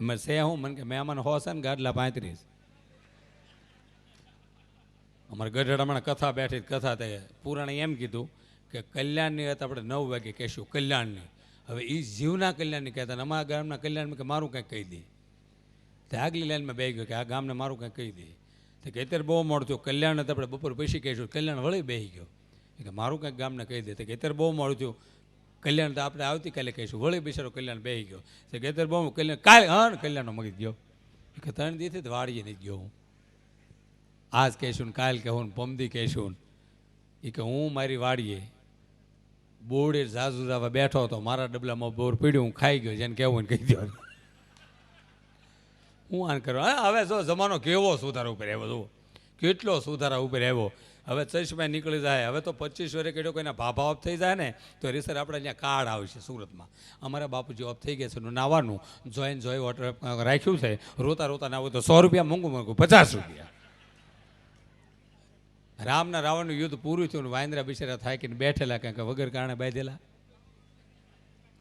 મેં સે હું મને કે મહેમાન હોશે ને ગાડલા 35. અમારા ગઢડામાં કથા બેઠી કથા થઈ પુરાણે એમ કીધું કે કલ્યાણની વાત આપણે 9 વાગે કહેશું કલ્યાણની. હવે એ જીવના કલ્યાણની કહેતા ને અમારા ગામના કલ્યાણમાં કે મારું કંઈક કહી દે. તે આગલી લાઈનમાં બે ગયો કે આ ગામને મારું કંઈક કહી દે. તો કે અત્યારે બહુ મોડું થયું કલ્યાણ તો આપણે બપોર પછી કહીશું. કલ્યાણ વળી બેસી ગયો કે મારું કંઈક ગામને કહી દે. કે અત્યારે બહુ મોડું થયું કલ્યાણ તો આપણે આવતીકાલે કહીશું. વળી બિચારો કલ્યાણ બેસી ગયો કે અત્યારે બહુ કલ્યાણ કાલે હા કલ્યાણનો મગી ગયો કે 3 દિવસથી તો વાળીએ નહીં ગયો હું. આજ કહીશું ને કાલ કહું ને પમદી કહીશું એ કે હું મારી વાડીએ બોરડે ઝાઝુરાવા બેઠો હતો, મારા ડબલામાં બોર પીડ્યું, હું ખાઈ ગયો, જેને કહેવું ને કહી દો. હું આન કરવા હવે જો જમાનો કેવો સુધારા ઉપર આવ્યો, જુઓ કેટલો સુધારા ઉપર આવ્યો. હવે ચશ્મા નીકળી જાય. હવે તો 25 વર્ષે કેટલો કોઈના ભાભા ઓફ થઈ જાય ને તો રીસર આપણે અહીંયા કાર્ડ આવશે સુરતમાં. અમારા બાપુજી ઓફ થઈ ગયા છે, નાવાનું જોઈ વોટર રાખ્યું છે, રોતા રોતા ના હોય તો 100 રૂપિયા મોંઘું 50 રૂપિયા. રામના રાવણનું યુદ્ધ પૂરું થયું ને વાંદરા બિચારા થાકીને બેઠેલા, કારણ કે વગર કારણે બાંધેલા,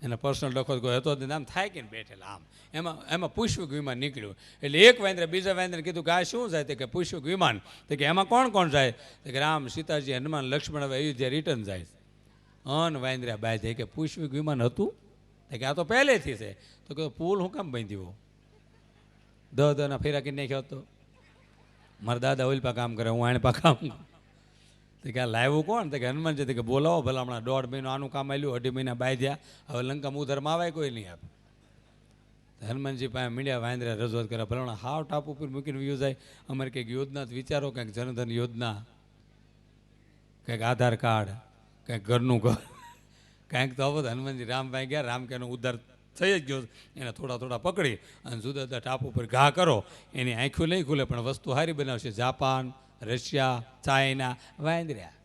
એના પર્સનલ ડખો કોઈ હતો જ આમ થાકીને બેઠેલા. આમ એમાં પુષ્પક વિમાન નીકળ્યું. એટલે એક વાંદરા બીજા વાંદરાને કીધું કે આ શું જાય? તો કે પુષ્પક વિમાન. તો કે એમાં કોણ કોણ જાય? તો કે રામ, સીતાજી, હનુમાન, લક્ષ્મણ હવે અયોધ્યા રિટર્ન જાય. વાંદરા બાંધે કે પુષ્પક વિમાન હતું? તો કે આ તો પહેલેથી છે. તો કે પુલ હું કામ બાંધ્યો? દના ફેરા કરી નાખ્યો હતો. મારા દાદા ઓલ પા કામ કરે, હું આને પા કામ કરું. તો કે આ લાવ્યું કોણ? તો કે હનુમાનજી. તો કે બોલાવો ભલા, હમણાં 1.5 મહિનો આનું કામ આવ્યું, 2.5 મહિના બાંધ્યા, હવે લંકા ઉધરમાં આવે કોઈ નહીં આપે. હનુમાનજી પાસે મીડિયા વાંદરા રજૂઆત કરે, ભલા હાવ ટાપ ઉપર મૂકીને વ્યૂ જાય. અમારે કંઈક યોજના વિચારો, કંઈક જનધન યોજના, કંઈક આધાર કાર્ડ, કંઈક ઘરનું ઘર, કંઈક તો હવે હનુમાનજી રામભાઈ ગયા. રામ કે એનો ઉદ્ધાર થઈ જ ગયો. એને થોડા થોડા પકડી અને જુદા જુદા ટાપ ઉપર ઘા કરો. એની આંખો નહીં ખુલે પણ વસ્તુ સારી બનાવશે. જાપાન, રશિયા, ચાઇના, વાંદર્યા.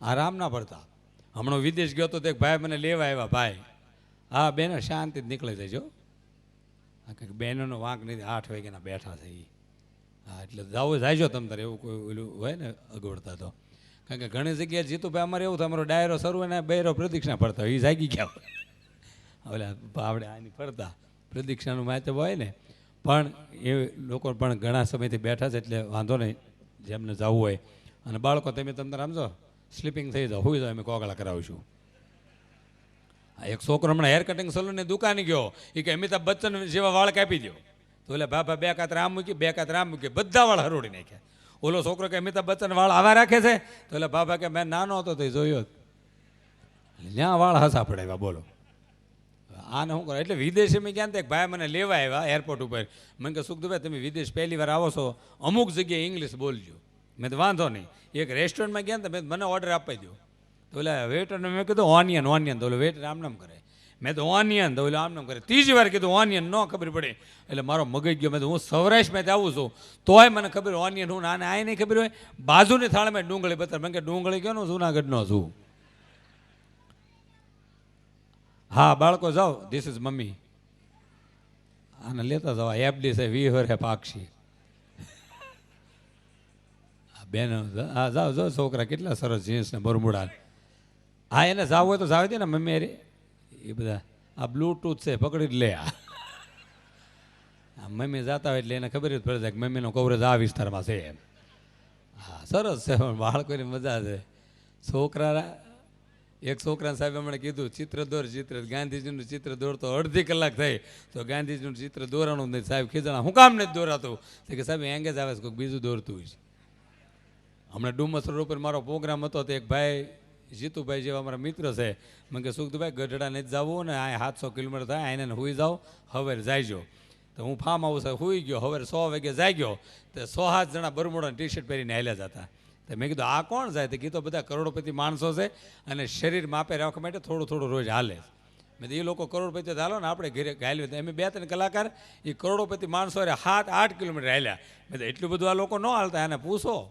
આરામ ના પડતા. હમણાં વિદેશ ગયો તો એક ભાઈ મને લેવા આવ્યા. ભાઈ, હા બેનો શાંતિ જ નીકળી જજો, કંઈક બહેનોનો વાંક નથી, 8 વાગ્યાના બેઠા છે એ. હા એટલે જાઓ જાયજો તમ તારે, એવું કોઈ ઓલું હોય ને અગવડતા તો. કારણ કે ઘણી જગ્યાએ જીતુભાઈ અમારે એવું થાય, અમારો ડાયરો શરૂ હોય ને બહેરો પ્રદક્ષિણા ફરતા હોય, એ જાગી ગયા હોય. ઓલા આપણે આની ફરતા પ્રદક્ષિણાનું માચબ હોય ને. પણ એ લોકો પણ ઘણા સમયથી બેઠા છે એટલે વાંધો નહીં, જેમને જવું હોય. અને બાળકો તમે સમજો સ્લીપિંગ થઈ જાઓ, હોઈ જાઓ, અમે કોગળા કરાવીશું. એક છોકરો હમણાં હેર કટિંગ સલૂનની દુકાને ગયો, એ કે અમિતાભ બચ્ચન જેવા વાળ કાપી દો. તો એટલે બાપા 2 કાતર આમ મૂકી, 2 કાતર આમ મૂકી, બધા વાળ હરોડી નાખ્યા. ઓલો છોકરો કે અમિતાભ બચ્ચન વાળ આવા રાખે છે? તો એટલે બાપા કે મેં નાનો હતો તો જોયો, ત્યાં વાળ હસા પડાવ્યા. બોલો આને શું કરો? એટલે વિદેશ મેં ક્યાં એક ભાઈ મને લેવા આવ્યા એરપોર્ટ ઉપર. મને કે સુખદુભાઈ તમે વિદેશ પહેલી વાર આવો છો, અમુક જગ્યાએ ઇંગ્લિશ બોલજો. મેં તો વાંધો નહીં. એક રેસ્ટોરન્ટમાં ગયા ને તો મને ઓર્ડર આપી દો. તો એટલે વેટરને મેં કીધું ઓનિયન. તો ઓલો વેટર આમ નામ કરે. મેં તો ઓનિયન, તો ઓલો આમ નામ કરે. 3જી વાર કીધું ઓનિયન, ન ખબર પડી. એટલે મારો મગજ ગયો. મેં તો હું સૌરાષ્ટ્રમાંથી આવું છું તોય મને ખબર ઓનિયન હું આને આ નહીં ખબર હોય. બાજુની થાળીમાં ડુંગળી બતાવે. મેં કે ડુંગળી કયો જુનાગઢનો છું. હા બાળકો જાઓ, ધીસ ઇઝ મમ્મી, આને લેતા જાઓ. એફડી છે 20 વર્ષે પાકશી. બેન હા જાઓ જાઓ, છોકરા કેટલા સરસ જીન્સ ને બરમુડા. હા એને જાવ હોય તો જાવ દે ને મમ્મી. અરે એ બધા આ બ્લૂટૂથ છે, પકડી જ લે. આ મમ્મી જાતા હોય એટલે એને ખબર જ પડે છે કે મમ્મીનો કવરેજ આ વિસ્તારમાં છે એમ. હા સરસ છે, પણ બાળકોની મજા છે. છોકરા એક છોકરા સાહેબ હમણાં કીધું ચિત્ર ગાંધીજીનું ચિત્ર દોરતો 1/2 કલાક થઈ તો ગાંધીજીનું ચિત્ર દોરાણું નથી. સાહેબ ખીજણા, હું કામ નથી દોરાતું? તો કે સાહેબ એંગેજ આવે છે, કોઈક બીજું દોરતું હોય છે. હમણાં ડુમસ રોડ ઉપર મારો પ્રોગ્રામ હતો તો એક ભાઈ જીતુભાઈ જેવા અમારા મિત્ર છે. મને કે સુખદુભાઈ ગઢડા નથી જવું ને, આ 700 કિલોમીટર થાય, આને હુઈ જાઓ, હવે જાયજો. તો હું ફાર્મ હાઉસ હુઈ ગયો. હવે 100 વાગે જાગ્યો તો 6-7 જણા બરમુડા ટી-શર્ટ પહેરીને હાલ્યા જતા. તો મેં કીધું આ કોણ જાય? તો કીધું બધા કરોડપતિ માણસો છે અને શરીર માપે રાખવા માટે થોડું થોડું રોજ હાલે. મેં એ લોકો કરોડપતિ હાલો ને આપણે ઘરે હાલ્યું. અમે 2-3 કલાકાર એ કરોડપતિ માણસો 7-8 કિલોમીટર હાલ્યા. મેં તો એટલું બધું આ લોકો ન હાલતા, એને પૂછો.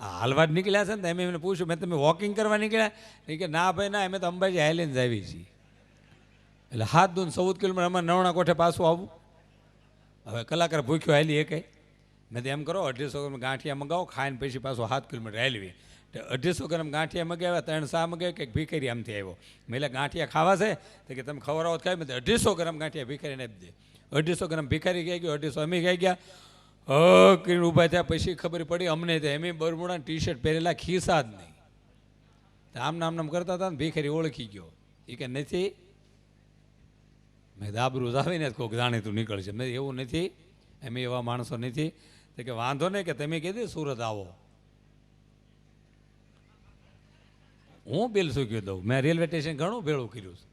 આ હાલવા જ નીકળ્યા છે ને. એમ એમને પૂછ્યું, મેં તમે વોકિંગ કરવા નીકળ્યા? એ કે ના ભાઈ ના, અમે તો અંબાજી હાલીને જ આવી છીએ. એટલે 7-14 કિલોમીટર અમારે નવણા કોઠે પાછું આવવું. હવે કલાકાર ભૂખ્યો હાલી એ કંઈ. મેં તો એમ કરો 250 ગ્રામ ગાંઠિયા મગાવો, ખાઈને પછી પાછું 7 કિલોમીટર હાલવી. 250 ગ્રામ ગાંઠિયા મગાવ્યા, 3 સા મગાવ્યા, કંઈક ભીખરી આમથી આવ્યો. મેં ગાંઠિયા ખાવા છે તો કે તમે ખવડાવો ખાઈ. મેં 250 ગ્રામ ગાંઠિયા ભીખરીને આપી દે. 250 ગ્રામ ભીખારી ગઈ ગયો, 250 અમે ગઈ ગયા. કરીને ઊભા થયા. પછી ખબર પડી અમને તો એમ બરમુડા ટી-શર્ટ પહેરેલા, ખિસ્સા જ નહીં. આમ નામ કરતા હતા ને ભીખરી ઓળખી ગયો. એ કે નથી. મેં દાબરું આવીને કોઈક જાણીતું નીકળશે. મેં એવું નથી, એમ એવા માણસો નથી. તો કે વાંધો નહીં, કે તમે કીધું સુરત આવો, હું બિલ સૂક્યું દઉં. મેં રેલવે સ્ટેશન ઘણું ભેળું કર્યું છે.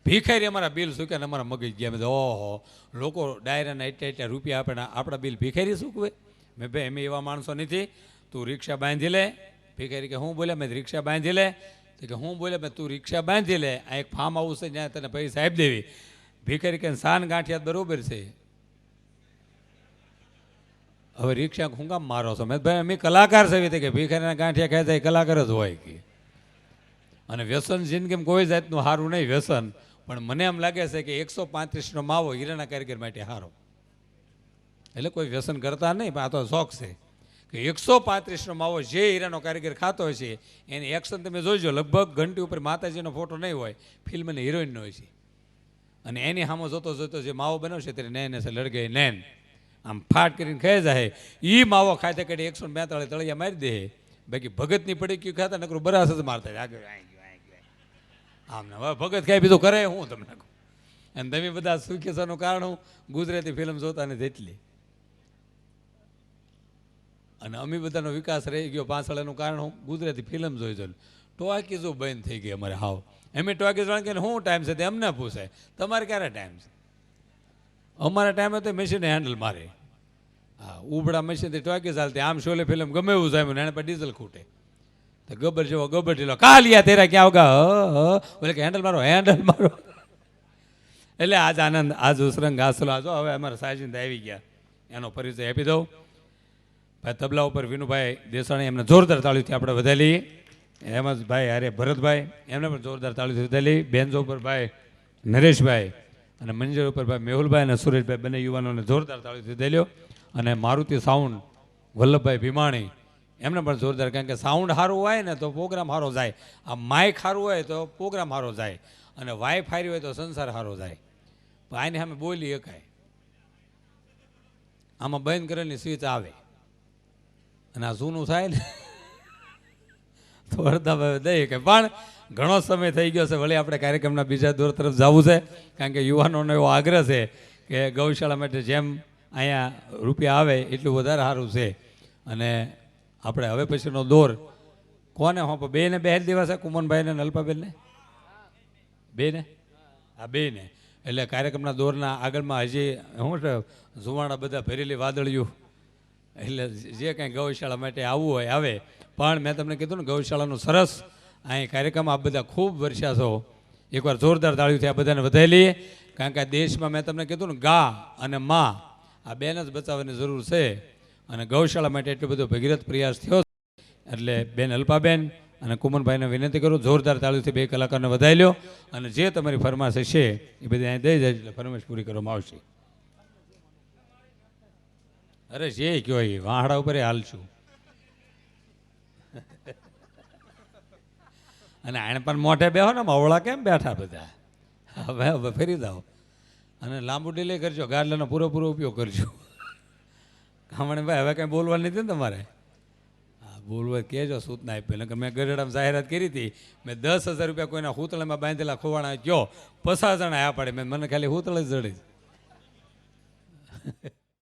ભીખારી અમારા બિલ સૂક્યા ને અમારા મગજ ગયા. મેં ઓહો, લોકો ડાયરાના એટલા રૂપિયા આપે, આપણા બિલ ભીખારી સૂકવે? મેં ભાઈ એમ એવા માણસો નથી. તું રિક્ષા બાંધી લે. ભીખારી કે હું બોલ્યા? મેં રિક્ષા બાંધી લે, તો કે હું બોલે મેં તું રિક્ષા બાંધી લે, આ એક ફાર્મ હાઉસ છે જ્યાં તને પૈસા આપી દેવી. ભિખારી કે સાન ગાંઠિયા બરોબર છે, હવે રિક્ષા હું કામ મારો છો? મેં ભાઈ અમે કલાકાર છે કે ભિખારીના ગાંઠિયા ખાય એ કલાકાર જ હોય કે. અને વ્યસન જિંદગીમાં કોઈ જાતનું સારું નહીં વ્યસન, પણ મને એમ લાગે છે કે 135નો માવો હીરાના કારીગર માટે સારો. એટલે કોઈ વ્યસન કરતા નહીં, પણ આ તો શોખ છે કે 135નો માવો જે હીરાનો કારીગર ખાતો હોય છે એની એક્શન તમે જોઈજો, લગભગ ઘંટી ઉપર માતાજીનો ફોટો નહીં હોય, ફિલ્મની હિરોઈનનો હોય છે. અને એની સામે જોતો જોતો જે માવો બનાવશે ત્યારે નૈન છે લડગે નૈન આમ ફાટ કરીને ખાઈ જાય. એ માવો ખાતે કરી 142 તળિયા મારી દે. બાકી ભગતની પડી ગયું ખાતા નકરું બરાસ જ મારતા આગળ આમ ને હવે ભગત ખાઈ બીજું કરે હું તમને કહું. અને તમે બધા સુખી છોનું કારણ હું ગુજરાતી ફિલ્મ જોતા ને તેટલી. અને અમે બધાનો વિકાસ રહી ગયો પાછળનું કારણ હું ગુજરાતી ફિલ્મ જોઈ જોઈ. ટોકીઝો બંધ થઈ ગઈ અમારે હાવ. એમ ટોકીઝ વાળા કે શું ટાઈમ છે તે અમને પૂછાય તમારે ક્યારે ટાઈમ છે? અમારા ટાઈમે તો મશીન હેન્ડલ મારે. હા, ઉબડા મશીનથી ટોકીઝ હાલતી. આમ શોલે ફિલ્મ ગમે એવું જાય એને પર ડીઝલ ખૂટે તો ગબર જેવો ગબર ઢીલો કાલિયા તેરા ક્યાં આવગા બોલે કે હેન્ડલ મારો હેન્ડલ મારો. એટલે આજ આનંદ આજ ઉસરંગ ઘાસલો આજો. હવે અમારા સાજીંદા આવી ગયા, એનો પરિચય આપી દઉં. ભાઈ તબલા ઉપર વિનુભાઈ દેસાણી, એમને જોરદાર તાળીથી આપણે વધારી. હેમંતભાઈ અરે ભરતભાઈ, એમને પણ જોરદાર તાળીથી વધારી. બેન્જો ઉપર ભાઈ નરેશભાઈ અને મંજર ઉપર ભાઈ મેહુલભાઈ અને સુરેશભાઈ બંને યુવાનોને જોરદાર તાળીથી વધાર્યો. અને મારુતિ સાઉન્ડ વલ્લભભાઈ ભીમાણી એમને પણ જોરદાર, કારણ કે સાઉન્ડ સારું હોય ને તો પ્રોગ્રામ સારો જાય, આ માઇક સારું હોય તો પ્રોગ્રામ સારો જાય, અને વાઇફ સારી હોય તો સંસાર સારો જાય. પણ આની સામે બોલી એકાય આમાં બંધ કરેલી સ્વિચ આવે અને આ જૂનું થાય ને તો અડધા દઈએ કે. પણ ઘણો સમય થઈ ગયો છે, વળી આપણે કાર્યક્રમના બીજા દોર તરફ જવું છે, કારણ કે યુવાનોનો એવો આગ્રહ છે કે ગૌશાળા માટે જેમ અહીંયા રૂપિયા આવે એટલું વધારે સારું છે. અને આપણે હવે પછીનો દોર કોને હોપ બેને બે દિવસ કુમનભાઈને અલ્પાબેનને બેને આ બેને. એટલે કાર્યક્રમના દોરના આગળમાં હજી શું છે જુવાણા બધા ભરેલી વાદળિયું, એટલે જે કાંઈ ગૌશાળા માટે આવવું હોય આવે. પણ મેં તમને કીધું ને ગૌશાળાનું સરસ અહીં કાર્યક્રમ આપ બધા ખૂબ વર્ષા છો. એકવાર જોરદાર તાળીઓથી આ બધાને વધારી. કારણ કે આ દેશમાં મેં તમને કીધું ને ગા અને મા આ બેન જ બચાવવાની જરૂર છે. અને ગૌશાળા માટે એટલો બધો ભગીરથ પ્રયાસ થયો. એટલે બેન અલ્પાબેન અને કુમનભાઈને વિનંતી કરું જોરદાર તાળીઓથી બે કલાકારને વધારી લો. અને જે તમારી ફરમાશ છે એ બધી અહીં દઈ જાય એટલે ફરમાશ પૂરી કરવામાં આવશે. અરે જે કયો એ વાહડા ઉપર હાલશું. અને આણે પણ મોઢે બેહો ને મવળા કેમ બેઠા બધા. હવે ફરી જાઓ અને લાંબુ ડીલે કરજો, ગાડલાનો પૂરેપૂરો ઉપયોગ કરજો. કામણે ભાઈ હવે કાંઈ બોલવાનું નથી ને તમારે? હા, બોલવા કહેજો સૂચના આપી. કે મેં ગરડામાં જાહેરાત કરી હતી, મેં 10,000 રૂપિયા કોઈના હુતળામાં બાંધેલા ખોવાણા કયો 50 જણા આ પાડે. મને ખાલી હુતળ જ જડી.